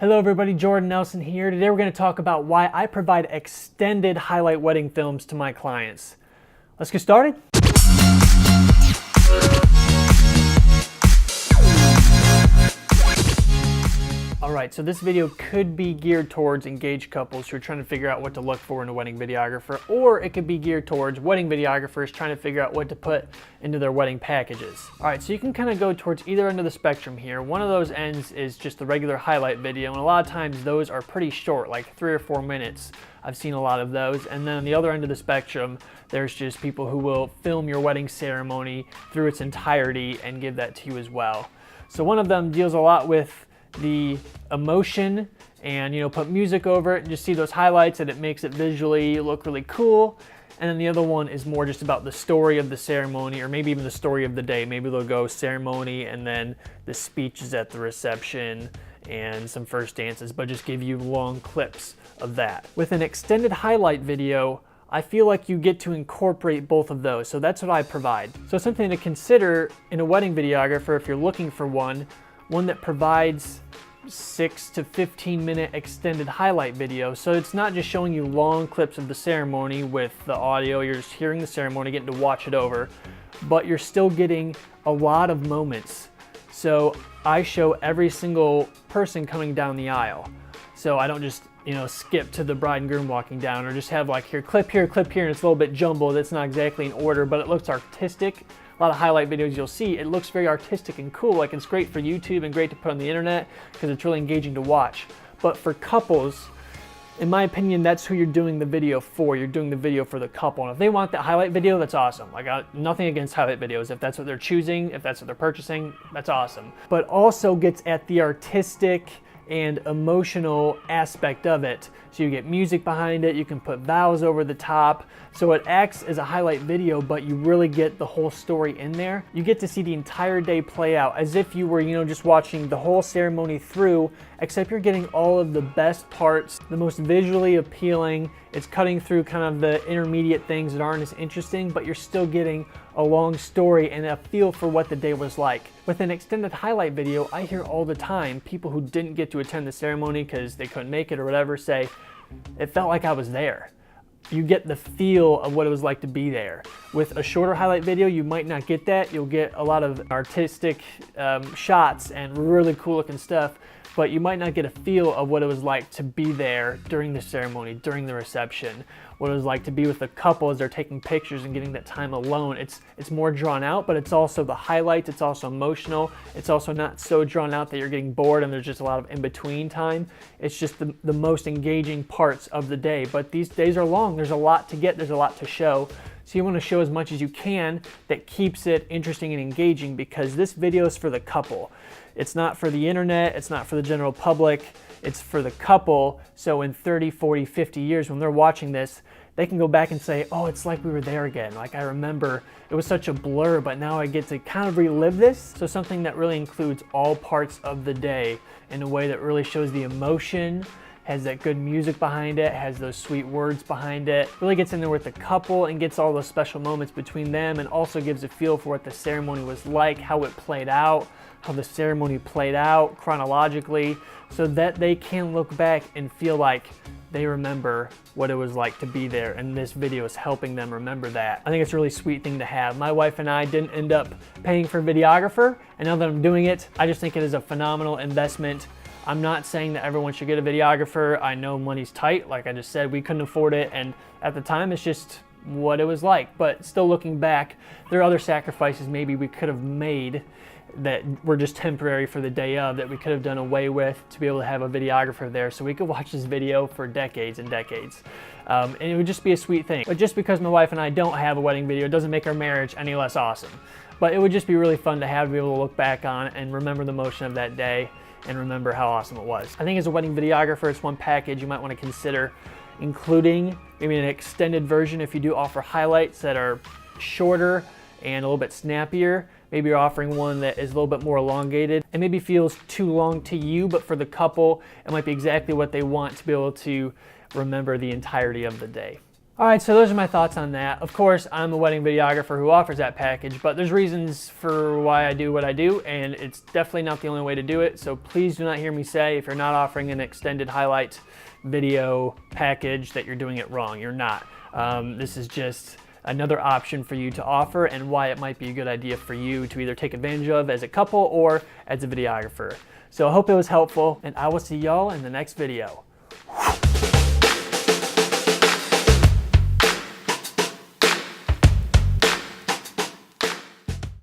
Hello everybody, Jordan Nelson here. Today we're going to talk about why I provide extended highlight wedding films to my clients. Let's get started. Alright, so this video could be geared towards engaged couples who are trying to figure out what to look for in a wedding videographer, or it could be geared towards wedding videographers trying to figure out what to put into their wedding packages. Alright, so you can kind of go towards either end of the spectrum here. One of those ends is just the regular highlight video, and a lot of times those are pretty short, like 3 or 4 minutes. I've seen a lot of those. And then on the other end of the spectrum, there's just people who will film your wedding ceremony through its entirety and give that to you as well. So one of them deals a lot with the emotion and put music over it and just see those highlights, and it makes it visually look really cool. And then the other one is more just about the story of the ceremony, or maybe even the story of the day. Maybe they'll go ceremony and then the speeches at the reception and some first dances, but just give you long clips of that. With an extended highlight video, I feel like you get to incorporate both of those, so that's what I provide. So something to consider in a wedding videographer if you're looking for one that provides 6 to 15 minute extended highlight video. So it's not just showing you long clips of the ceremony with the audio, you're just hearing the ceremony, getting to watch it over, but you're still getting a lot of moments. So I show every single person coming down the aisle. So I don't just skip to the bride and groom walking down, or just have like clip here, and it's a little bit jumbled. It's not exactly in order, but it looks artistic. A lot of highlight videos you'll see, it looks very artistic and cool, like it's great for YouTube and great to put on the internet because it's really engaging to watch. But for couples, in my opinion, that's who you're doing the video for. You're doing the video for the couple. And if they want that highlight video, that's awesome. I got nothing against highlight videos. If that's what they're choosing, if that's what they're purchasing, that's awesome. But also gets at the artistic and emotional aspect of it. So you get music behind it, you can put vows over the top. So it acts as a highlight video, but you really get the whole story in there. You get to see the entire day play out as if you were, just watching the whole ceremony through, except you're getting all of the best parts, the most visually appealing. It's cutting through kind of the intermediate things that aren't as interesting, but you're still getting a long story and a feel for what the day was like. With an extended highlight video, I hear all the time people who didn't get to attend the ceremony because they couldn't make it or whatever say, it felt like I was there. You get the feel of what it was like to be there. With a shorter highlight video, you might not get that. You'll get a lot of artistic shots and really cool looking stuff, but you might not get a feel of what it was like to be there during the ceremony, during the reception, what it was like to be with the couple as they're taking pictures and getting that time alone. It's more drawn out, but it's also the highlights, it's also emotional. It's also not so drawn out that you're getting bored and there's just a lot of in-between time. It's just the most engaging parts of the day. But these days are long, there's a lot to get, there's a lot to show. So you want to show as much as you can that keeps it interesting and engaging, because this video is for the couple. It's not for the internet, it's not for the general public, it's for the couple. So in 30, 40, 50 years when they're watching this, they can go back and say, oh, it's like we were there again. Like I remember it was such a blur, but now I get to kind of relive this. So something that really includes all parts of the day in a way that really shows the emotion, has that good music behind it, has those sweet words behind it, really gets in there with the couple and gets all those special moments between them, and also gives a feel for what the ceremony was like, how it played out, how the ceremony played out chronologically, so that they can look back and feel like they remember what it was like to be there, and this video is helping them remember that. I think it's a really sweet thing to have. My wife and I didn't end up paying for a videographer, and now that I'm doing it, I just think it is a phenomenal investment. I'm not saying that everyone should get a videographer. I know money's tight. Like I just said, we couldn't afford it, and at the time it's just what it was like. But still looking back, there are other sacrifices maybe we could have made that were just temporary for the day of, that we could have done away with to be able to have a videographer there so we could watch this video for decades and decades. And it would just be a sweet thing. But just because my wife and I don't have a wedding video doesn't make our marriage any less awesome. But it would just be really fun to have, to be able to look back on and remember the emotion of that day and remember how awesome it was. I think as a wedding videographer, it's one package you might want to consider including, maybe an extended version if you do offer highlights that are shorter and a little bit snappier. Maybe you're offering one that is a little bit more elongated and maybe feels too long to you, but for the couple, it might be exactly what they want to be able to remember the entirety of the day. All right, so those are my thoughts on that. Of course, I'm a wedding videographer who offers that package, but there's reasons for why I do what I do, and it's definitely not the only way to do it. So please do not hear me say if you're not offering an extended highlight video package that you're doing it wrong. You're not. This is just another option for you to offer and why it might be a good idea for you to either take advantage of as a couple or as a videographer. So I hope it was helpful, and I will see y'all in the next video.